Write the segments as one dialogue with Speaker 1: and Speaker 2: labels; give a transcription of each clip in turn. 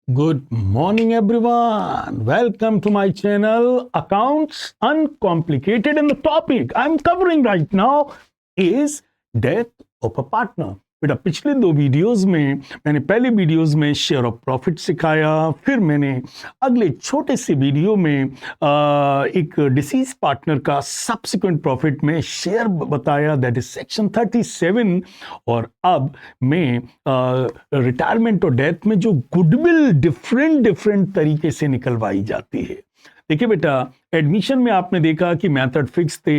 Speaker 1: Good morning, everyone. Welcome to my channel, Accounts Uncomplicated. And the topic I'm covering right now is death of a partner. बेटा पिछले दो videos में मैंने पहले videos में share of profit सिखाया, फिर मैंने अगले छोटे से वीडियो में एक डिसीज पार्टनर का सब्सिक्वेंट प्रॉफिट में शेयर बताया, दैट इज सेक्शन 37। और अब मैं रिटायरमेंट और डेथ में जो गुडविल डिफरेंट तरीके से निकलवाई जाती है। देखिए बेटा, एडमिशन में आपने देखा कि मेथड फिक्स थे,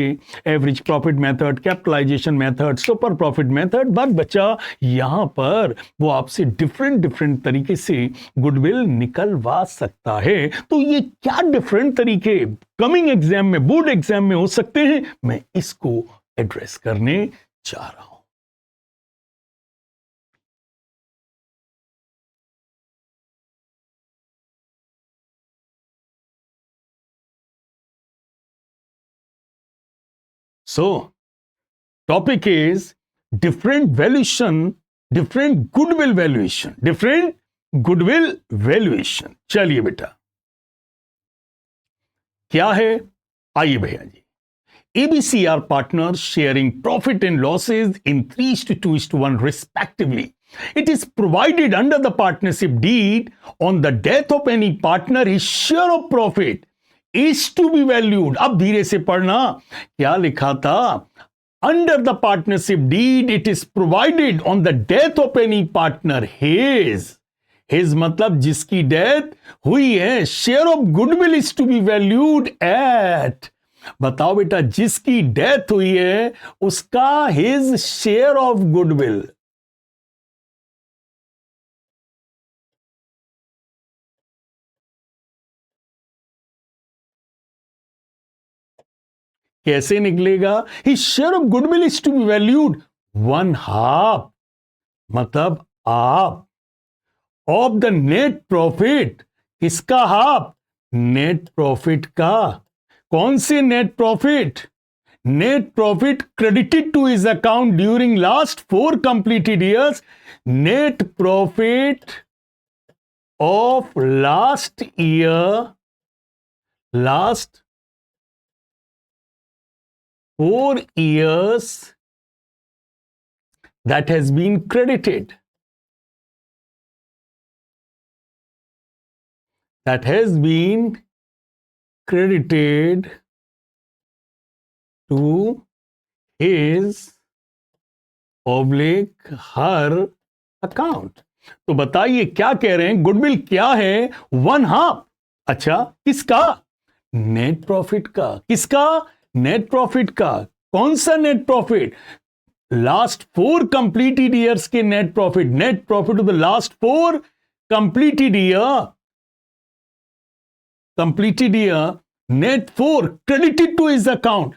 Speaker 1: average profit method, capitalization method, super profit method, but बच्चा यहां पर वो आपसे डिफरेंट तरीके से गुडविल निकलवा सकता है। तो ये क्या डिफरेंट तरीके कमिंग एग्जाम में, बोर्ड एग्जाम में हो सकते हैं, मैं इसको एड्रेस करने जा रहा हूं। So, topic is different valuation, different goodwill valuation, different goodwill valuation। चलिए बेटा, क्या है, आइए भैया जी। ABCR partners sharing profit and losses in 3:2:1 respectively. It is provided under the partnership deed on the death of any partner, his share of profit is to be valued। अब धीरे से पढ़ना, क्या लिखा था? Under the partnership deed, it is provided on the death of any partner, his मतलब जिसकी death हुई है, share of goodwill is to be valued at. बताओ बेटा, जिसकी डेथ हुई है उसका हिज शेयर ऑफ गुडविल कैसे निकलेगा? His share of goodwill is to be valued 1/2, मतलब आप ऑफ द नेट प्रॉफिट। किसका हाफ? नेट प्रॉफिट का। कौन से net profit? Net profit credited to his account during last 4 completed years. Net profit of last year, last 4 years that has been credited, that has been credited to his oblique her account। तो बताइए क्या कह रहे हैं? Goodwill क्या है? 1/2। अच्छा, किसका? नेट प्रॉफिट का। किसका? नेट प्रॉफिट का। कौन सा net profit? Last 4 completed years के net profit. Net profit of the last 4 completed year, net 4 credited to his account.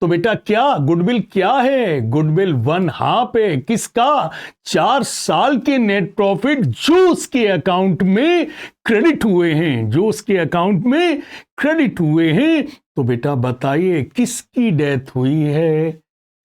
Speaker 1: तो बेटा क्या गुडविल क्या है? गुडविल 1/2 है। किसका? 4 साल के नेट प्रॉफिट जो उसके अकाउंट में क्रेडिट हुए हैं, जो उसके अकाउंट में क्रेडिट हुए हैं। तो बेटा बताइए किसकी डेथ हुई है?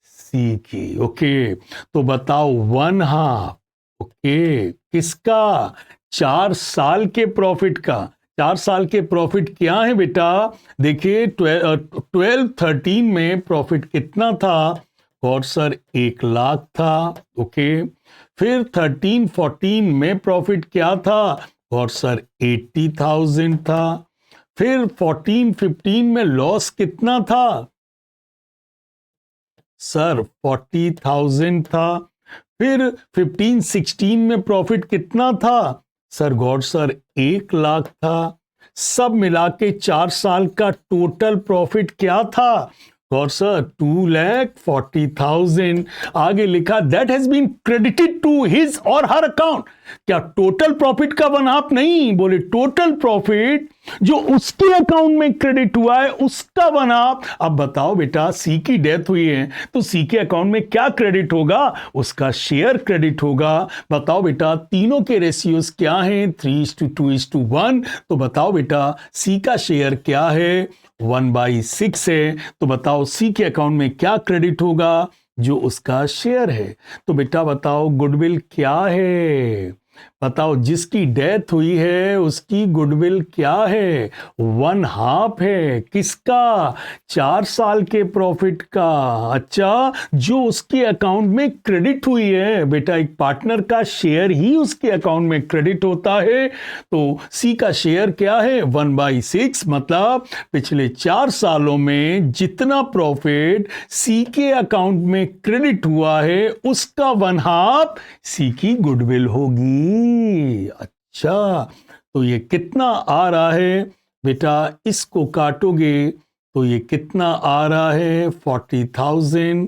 Speaker 1: सी की। ओके, तो बताओ 1/2। ओके, किसका? 4 साल के प्रॉफिट का। 4 साल के प्रॉफिट क्या है बेटा? देखिए 12-13 में प्रॉफिट कितना था? और सर 1 लाख था। ओके, फिर 13-14 में प्रॉफिट क्या था? और सर 80,000 था। फिर 14-15 में लॉस कितना था? सर 40,000 था। फिर 15-16 में प्रॉफिट कितना था? सर गॉड सर 1 लाख था। सब मिला के 4 साल का टोटल प्रॉफिट क्या था? गॉड सर 2,40,000। आगे लिखा that has been credited to his or her account. क्या टोटल प्रॉफिट का 1/2 नहीं, बोले टोटल प्रॉफिट जो उसके अकाउंट में क्रेडिट हुआ है उसका 1/2। अब बताओ बेटा, सी की डेथ हुई है तो सी के अकाउंट में क्या क्रेडिट होगा? उसका शेयर क्रेडिट होगा। बताओ बेटा, तीनों के रेशियोज क्या हैं? 3:2:1। तो बताओ बेटा, सी का शेयर क्या है? 1/6 है। तो बताओ सी के अकाउंट में क्या क्रेडिट होगा? जो उसका शेयर है। तो बेटा बताओ गुडविल क्या है? बताओ, जिसकी डेथ हुई है उसकी गुडविल क्या है? 1/2 है। किसका? 4 साल के प्रॉफिट का। अच्छा, जो उसके अकाउंट में क्रेडिट हुई है बेटा, एक पार्टनर का शेयर ही उसके अकाउंट में क्रेडिट होता है। तो सी का शेयर क्या है? 1/6, मतलब पिछले 4 सालों में जितना प्रॉफिट सी के अकाउंट में क्रेडिट हुआ है उसका 1/2 सी की गुडविल होगी। अच्छा, तो ये कितना आ रहा है बेटा? इसको काटोगे तो ये कितना आ रहा है? 40,000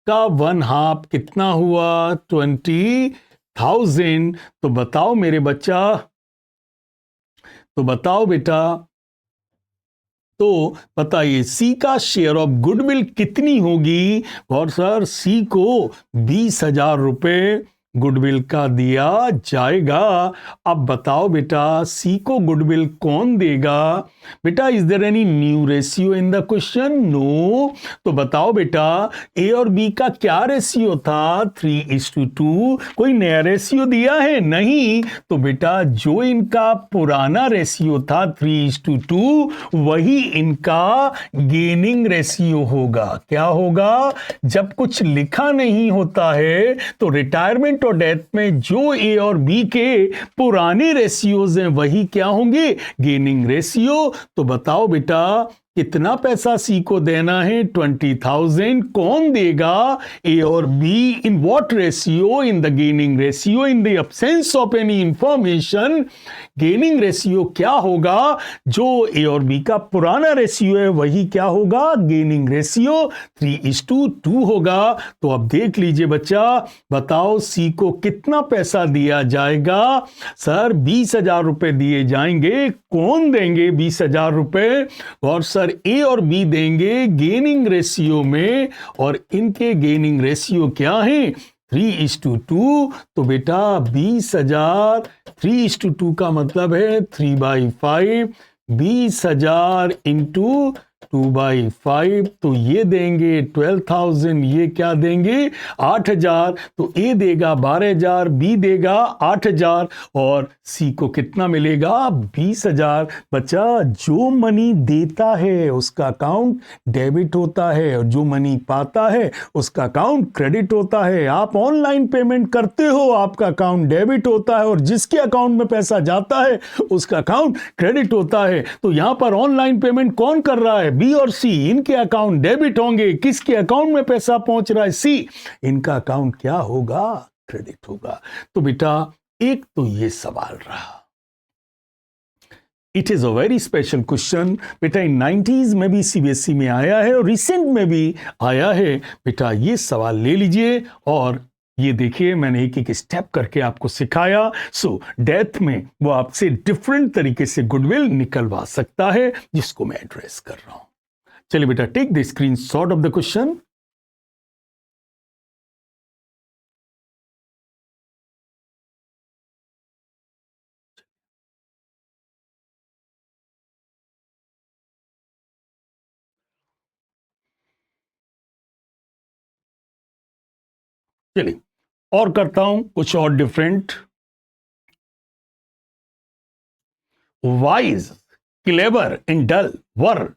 Speaker 1: का 1/2 कितना हुआ? 20,000। तो बताओ मेरे बच्चा, तो बताओ बेटा, तो बताइए सी का शेयर ऑफ गुडविल कितनी होगी? और सर, सी को 20,000 रुपए गुडविल का दिया जाएगा। अब बताओ बेटा, सी को गुडविल कौन देगा? बेटा, is there any new ratio in the question? No. तो बताओ बेटा, ए और बी का क्या रेशियो था? 3:2। कोई नया रेशियो दिया है? नहीं। तो बेटा, जो इनका पुराना रेशियो था 3:2, वही इनका गेनिंग रेशियो होगा। क्या होगा? जब कुछ लिखा नहीं होता है तो रिटायरमेंट और डेथ में जो ए और बी के पुराने रेशियोज हैं वही क्या होंगे? Gaining ratio. तो बताओ बेटा, कितना पैसा सी को देना है? 20,000। कौन देगा? ए और B. In what ratio? In the gaining ratio. In the absence of any information, gaining ratio क्या होगा? जो ए और बी का पुराना रेशियो है वही क्या होगा? गेनिंग रेशियो 3:2 होगा। तो अब देख लीजिए बच्चा, बताओ सी को कितना पैसा दिया जाएगा? सर, 20,000 रुपए दिए जाएंगे। कौन देंगे 20,000 रुपए? और सर, ए और बी देंगे गेनिंग रेशियो में, और इनके गेनिंग रेशियो क्या है? 3:2। तो बेटा 20,000 3:2 का मतलब है 3/5। 20,000 इंटू 2/5, तो ये देंगे 12,000। ये क्या देंगे? 8,000। तो ए देगा 12,000, बी देगा 8,000, और सी को कितना मिलेगा? 20,000। बच्चा, जो मनी देता है उसका अकाउंट डेबिट होता है, और जो मनी पाता है उसका अकाउंट क्रेडिट होता है। आप ऑनलाइन पेमेंट करते हो, आपका अकाउंट डेबिट होता है, और जिसके अकाउंट में पैसा जाता है उसका अकाउंट क्रेडिट होता है। तो यहां पर ऑनलाइन पेमेंट कौन कर रहा है? बी और सी। इनके अकाउंट डेबिट होंगे। किसके अकाउंट में पैसा पहुंच रहा है? सी। इनका अकाउंट क्या होगा? क्रेडिट होगा। तो बेटा, एक तो ये सवाल रहा। It is a very special question बेटा। इन 90s में भी सीबीएसई में आया है और रिसेंट में भी आया है। बेटा, ये सवाल ले लीजिए और ये देखिए, मैंने एक एक स्टेप करके आपको सिखाया। सो डेथ में वो आपसे डिफरेंट तरीके से गुडविल निकलवा सकता है, जिसको मैं एड्रेस कर रहा हूं। चलिए बेटा, take the screenshot of the question. चलिए, और करता हूं कुछ और different. Wise, clever and dull were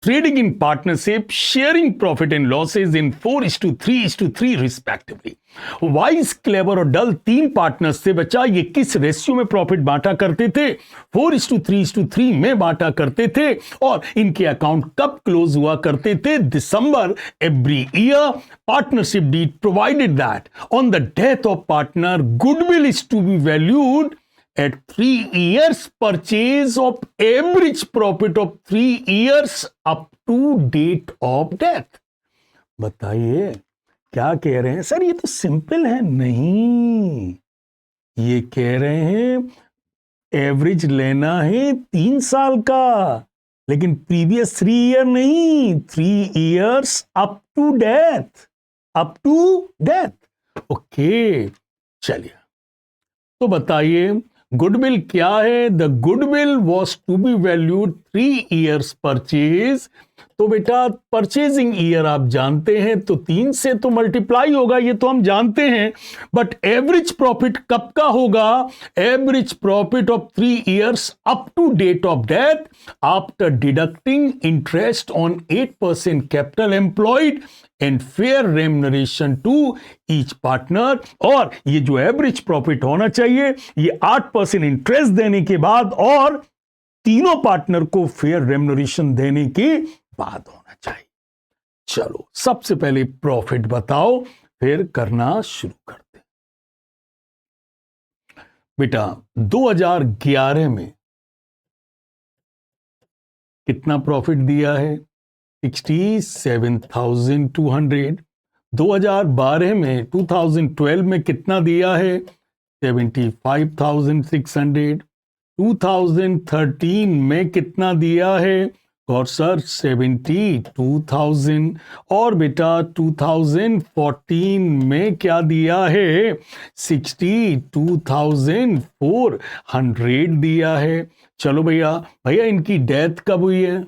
Speaker 1: trading in partnership, sharing profit and losses in 4:3:3 respectively. Wise, clever और डल 3 पार्टनर्स थे बच्चा। ये किस रेशियो में प्रॉफिट बांटा करते थे? 4:3:3 में बांटा करते थे। और इनके अकाउंट कब क्लोज हुआ करते थे? December every year. Partnership deed provided that on the death of partner, goodwill is to be valued at 3 years purchase of average profit of 3 years up to date of death. बताइए क्या कह रहे हैं? Sir, ये तो simple है। नहीं, ये कह रहे हैं एवरेज लेना है 3 साल का, लेकिन प्रीवियस 3 ईयर नहीं, 3 years up to death. Up to death. Okay, चलिए, तो बताइए गुडविल क्या है? The goodwill was to be valued 3 years purchase. तो बेटा परचेजिंग ईयर आप जानते हैं, तो 3 से तो मल्टीप्लाई होगा, ये तो हम जानते हैं। बट एवरेज प्रॉफिट कब का होगा? Average profit of 3 years up to date of death after deducting interest on 8% capital employed and fair remuneration to each partner. और ये जो एवरेज प्रॉफिट होना चाहिए, ये 8% इंटरेस्ट देने के बाद और तीनों पार्टनर को फेयर रेम्युनरेशन देने के बाद होना चाहिए। चलो सबसे पहले प्रॉफिट बताओ, फिर करना शुरू करते हैं। बेटा 2011 में कितना प्रॉफिट दिया है? 67,200। 2012 में 2012 में कितना दिया है? 75,600। 2013 में कितना दिया है? और सर 72,000। और बेटा 2014 में क्या दिया है? 62,400 दिया है। चलो भैया, भैया इनकी डेथ कब हुई है?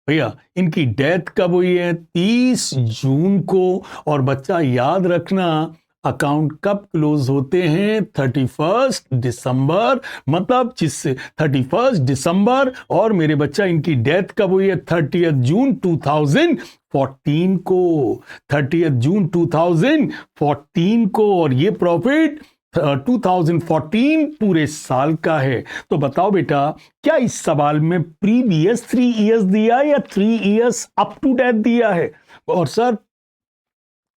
Speaker 1: भैया इनकी डेथ कब हुई है? 30 जून को। और बच्चा याद रखना, अकाउंट कब क्लोज होते हैं? 31 दिसंबर। मतलब जिससे 31 दिसंबर, और मेरे बच्चा इनकी डेथ कब हुई है? 30 जून 2014 को। 30 जून 2014 को। और ये प्रॉफिट 2014 पूरे साल का है। तो बताओ बेटा, क्या इस सवाल में प्रीवियस 3 years दिया या 3 years अप टू डेट दिया है? और सर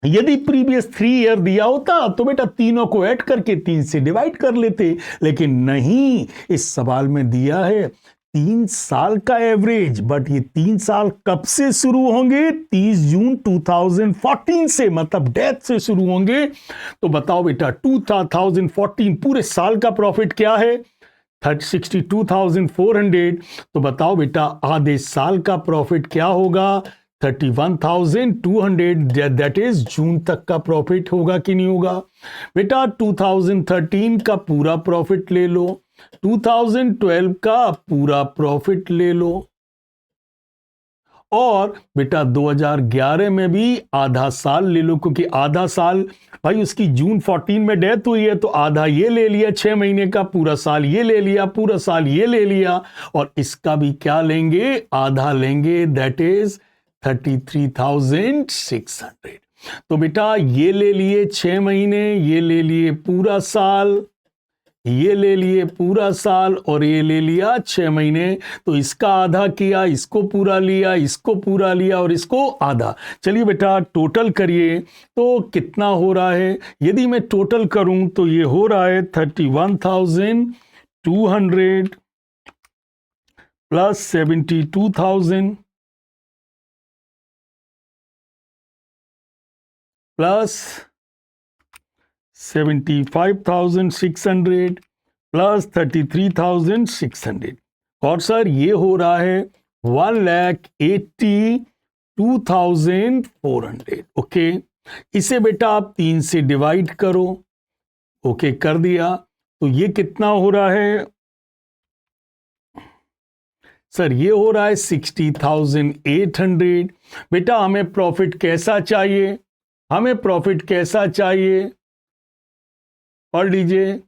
Speaker 1: यदि प्रीवियस 3 year दिया होता तो बेटा तीनों को ऐड करके 3 से डिवाइड कर लेते, लेकिन नहीं, इस सवाल में दिया है 3 साल का एवरेज। बट ये 3 साल कब से शुरू होंगे? 30 जून 2014 से, मतलब डेथ से शुरू होंगे। तो बताओ बेटा 2014 पूरे साल का प्रॉफिट क्या है? 62,400। तो बताओ बेटा आधे साल का प्रॉफिट क्या होगा? 31,200। दैट इज जून तक का प्रॉफिट होगा कि नहीं होगा? बेटा 2013 का पूरा प्रॉफिट ले लो, 2012 का पूरा प्रॉफिट ले लो, और बेटा 2011 में भी आधा साल ले लो, क्योंकि आधा साल भाई उसकी जून 14 में डेथ हुई है, तो आधा ये ले लिया 6 महीने का, पूरा साल ये ले लिया, पूरा साल ये ले लिया, और इसका भी क्या लेंगे? आधा लेंगे, दैट इज 33,600। तो बेटा ये ले लिए 6 महीने, ये ले लिए पूरा साल, ये ले लिए पूरा साल, और ये ले लिया 6 महीने। तो इसका आधा किया, इसको पूरा लिया, इसको पूरा लिया, और इसको आधा। चलिए बेटा टोटल करिए, तो कितना हो रहा है? यदि मैं टोटल करूं तो ये हो रहा है 31,200 प्लस 72,000 प्लस 75,600 प्लस 33,600। और सर ये हो रहा है 1,82,400। ओके, इसे बेटा आप 3 से डिवाइड करो। ओके कर दिया, तो ये कितना हो रहा है? सर ये हो रहा है 60,800। बेटा हमें प्रॉफिट कैसा चाहिए? हमें प्रॉफिट कैसा चाहिए? पढ़ लीजिए,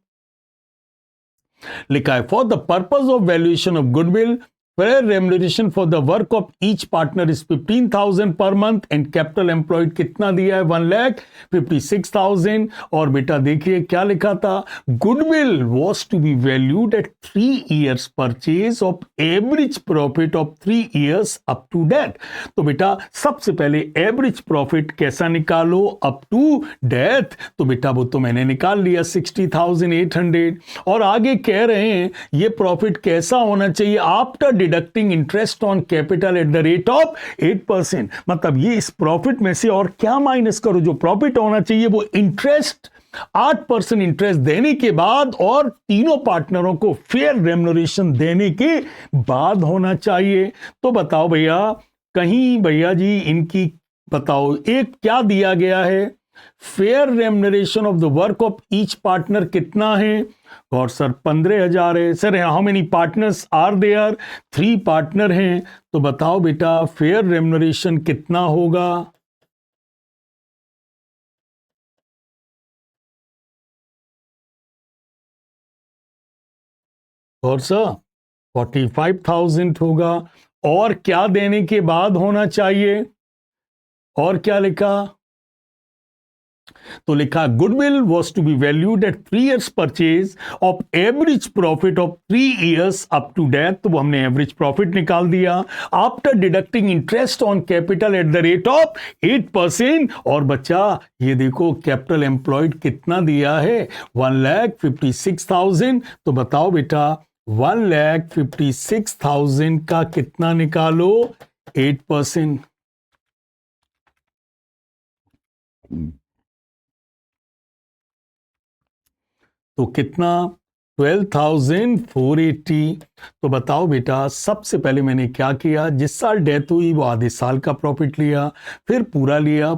Speaker 1: लिखा है for the purpose of valuation of goodwill, fair remuneration for the work of each partner is 15,000 per month, and capital employed कितना दिया है? 1,56,000। और बेटा देखिए क्या लिखा था? Goodwill was to be valued at 3 years purchase of average profit of 3 years up to death. तो बेटा सबसे पहले एवरेज प्रॉफिट कैसा निकालो? Up to death. तो बेटा वो तो मैंने निकाल लिया 60,800। और आगे कह रहे हैं ये प्रॉफिट कैसा होना चाहिए? After deducting interest on capital at the rate of 8%। मतलब ये इस प्रॉफिट में से और क्या माइनस करो, जो प्रॉफिट होना चाहिए वो इंटरेस्ट 8% इंटरेस्ट देने के बाद और तीनों पार्टनरों को फेयर रेम्युनरेशन देने के बाद होना चाहिए। तो बताओ भैया, कहीं भैया जी इनकी बताओ, एक क्या दिया गया है? Fair remuneration of the work of each partner कितना है? और सर 15,000 है। Sir how many partners are there? 3 partner हैं। तो बताओ बेटा फेयर रेम्युनरेशन कितना होगा? और सर 45,000 होगा। और क्या देने के बाद होना चाहिए? और क्या लिखा? तो लिखा goodwill was to be valued at 3 years purchase of average profit of 3 years up to death. तो वो हमने एवरेज प्रॉफिट निकाल दिया after deducting interest on capital at the rate of 8%। और बच्चा ये देखो कैपिटल एम्प्लॉयड कितना दिया है? 1,56,000। तो बताओ बेटा 1,56,000 का कितना निकालो? 8%। तो कितना? 12,480। तो बताओ बेटा सबसे पहले मैंने क्या किया? जिस साल डेथ हुई वो आधे साल का प्रॉफिट लिया, फिर पूरा लिया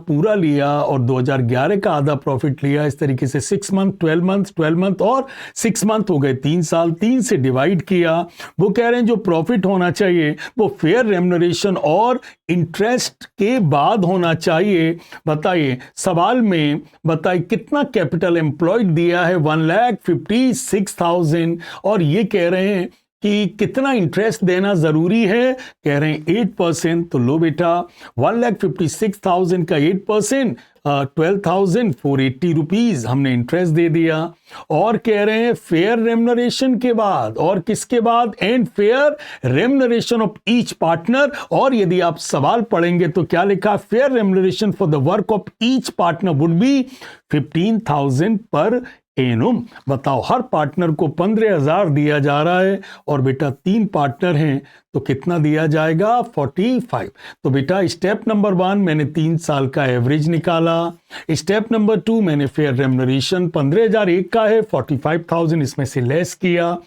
Speaker 1: और 2011 का आधा प्रॉफिट लिया। इस तरीके से 6 मंथ, 12 मंथ और 6 मंथ हो गए 3 साल। 3 से डिवाइड किया। वो कह रहे हैं जो प्रॉफिट होना चाहिए वो फेयर रेम्युनरेशन और इंटरेस्ट के बाद होना चाहिए। बताइए सवाल में बताइए कितना कैपिटल एम्प्लॉयड दिया है? 1,56,000। और ये कह रहे हैं कि कितना इंटरेस्ट देना जरूरी है? कह रहे हैं 8%। तो लो बेटा 1,56,000 का 8% 12,480 रुपीज हमने इंटरेस्ट दे दिया। और कह रहे हैं फेयर रेम्युनरेशन के बाद, और किसके बाद? And fair remuneration of each partner. और यदि आप सवाल पढ़ेंगे तो क्या लिखा? Fair remuneration for the work of each partner would be 15,000 पर एनुम। बताओ हर पार्टनर को 15,000 दिया जा रहा है और बेटा 3 पार्टनर हैं तो कितना दिया जाएगा? 45। तो बेटा स्टेप नंबर 1 मैंने 3 साल का एवरेज निकाला। स्टेप नंबर 2 मैंने फेयर रेम्युनरेशन 15,001 का है, 45,000 इसमें से लेस किया।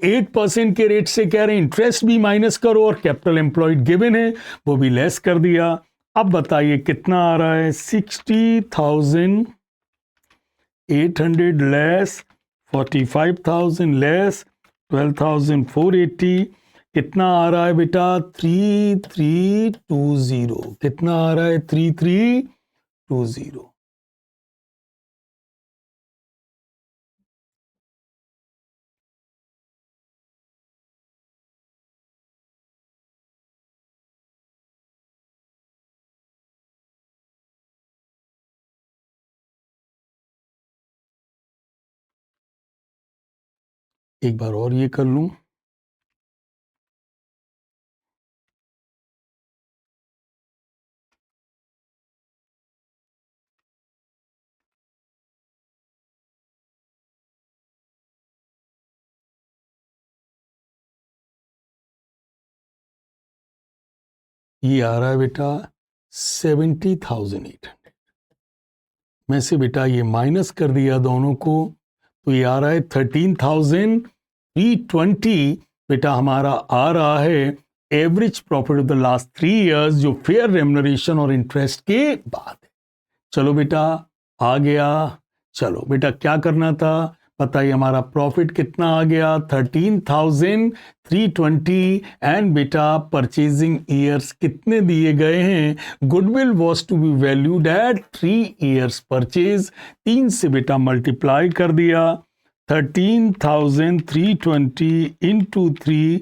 Speaker 1: 8% के रेट से कह रहे हैं इंटरेस्ट भी माइनस करो और कैपिटल एम्प्लॉयड गिवन है वो भी लेस कर दिया। अब बताइए कितना आ रहा है? 60,800 लेस 45,000 लेस 12,480 कितना आ रहा है बेटा? 3320। कितना आ रहा है? 3320। एक बार और ये कर लूं। ये आ रहा है बेटा 70,800 में से बेटा ये माइनस कर दिया दोनों को तो ये आ रहा है 13,320। बेटा हमारा आ रहा है average profit of the last 3 years जो फेयर रेम्युनरेशन और इंटरेस्ट के बाद है। चलो बेटा आ गया। चलो बेटा क्या करना था बताइए? हमारा प्रॉफिट कितना आ गया? 13,320। एंड बेटा परचेजिंग ईयर्स कितने दिए गए हैं? Goodwill was to be valued at 3 years purchase. 3 से बेटा मल्टीप्लाई कर दिया। 13,320 इंटू 3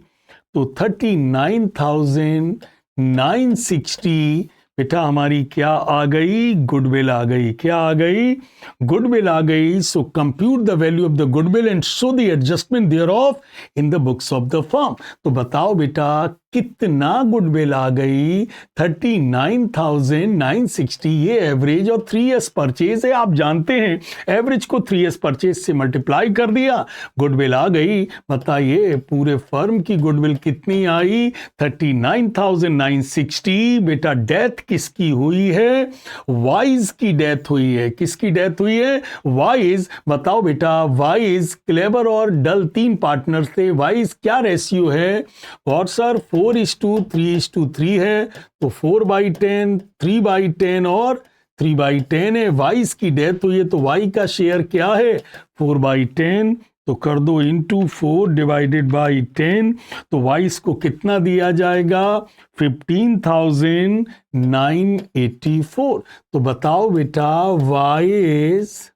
Speaker 1: तो 39,960 बेटा हमारी क्या आ गई? गुडविल आ गई। क्या आ गई? गुडविल आ गई। So compute the value of the goodwill and show the adjustment thereof in the books of the firm. तो बताओ बेटा कितना गुडविल आ गई? 39,960। ये एवरेज और 3 years परचेज है। आप जानते हैं एवरेज को 3 years परचेज से मल्टीप्लाई कर दिया, गुडविल आ गई। बताइए पूरे फर्म की गुडविल कितनी आई? 39,960। बेटा डेथ किसकी हुई है? वाइज की डेथ हुई है। किसकी डेथ हुई है? वाइज। बताओ बेटा वाइज, क्लेवर और डल 3 पार्टनर्स थे। वाइज क्या रेशियो है? और सर 4:3:3 है। तो 4/10, 3/10 और 3/10 है। वाइस की डेथ हुई है तो वाई का शेयर क्या है 4/10, तो कर दो इंटू 4 डिवाइडेड बाई 10, तो वाइस को कितना दिया जाएगा 15,984। तो बताओ बेटा वाइस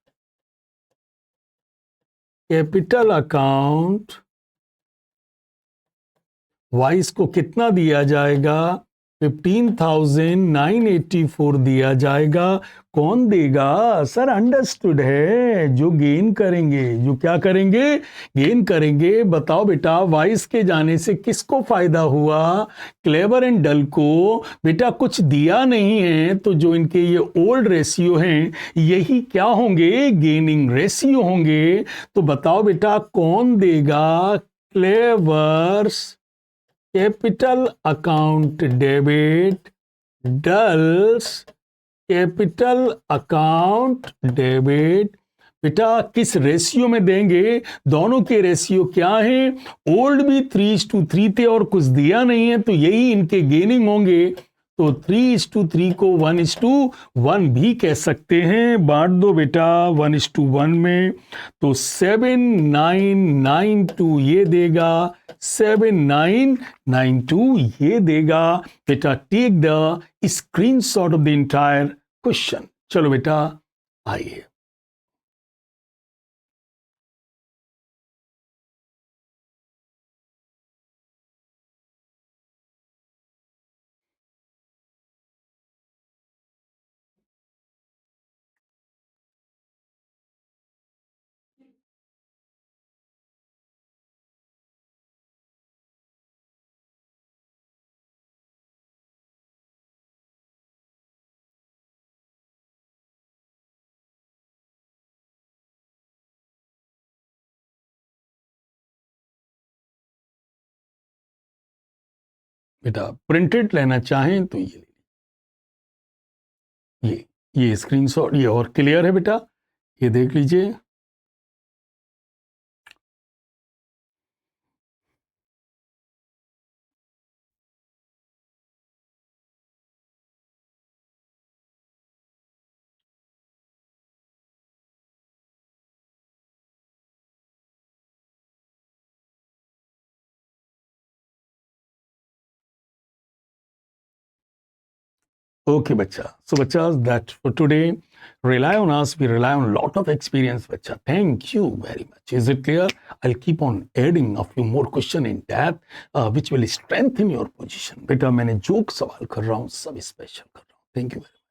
Speaker 1: कैपिटल अकाउंट, वाइस को कितना दिया जाएगा 15,984 दिया जाएगा। कौन देगा सर? अंडरस्टूड है, जो गेन करेंगे, जो क्या करेंगे, गेन करेंगे। बताओ बेटा वाइस के जाने से किसको फायदा हुआ? क्लेवर एंड डल को। बेटा कुछ दिया नहीं है तो जो इनके ये ओल्ड रेशियो हैं यही क्या होंगे, गेनिंग रेशियो होंगे। तो बताओ बेटा कौन देगा Clever's capital account debit, Dull's capital account debit. बेटा किस रेशियो में देंगे? दोनों के रेशियो क्या है? ओल्ड भी 3:3 थे और कुछ दिया नहीं है तो यही इनके गेनिंग होंगे। तो 3:3 को 1:1 भी कह सकते हैं। बांट दो बेटा 1:1 में, तो 7992 ये देगा, 7992 ये देगा। बेटा take the screenshot of the entire question. चलो बेटा आइए। बेटा प्रिंटेड लेना चाहें तो ये स्क्रीनशॉट ये और क्लियर है बेटा, ये देख लीजिए। Okay, bacha. So, bachas, that's for today. Rely on us. We rely on a lot of experience, bacha. Thank you very much. Is it clear? I'll keep on adding a few more questions in depth, which will strengthen your position. बेटा मैंने जो सवाल कर रहा हूँ सब special कर रहा हूँ. Thank you very much.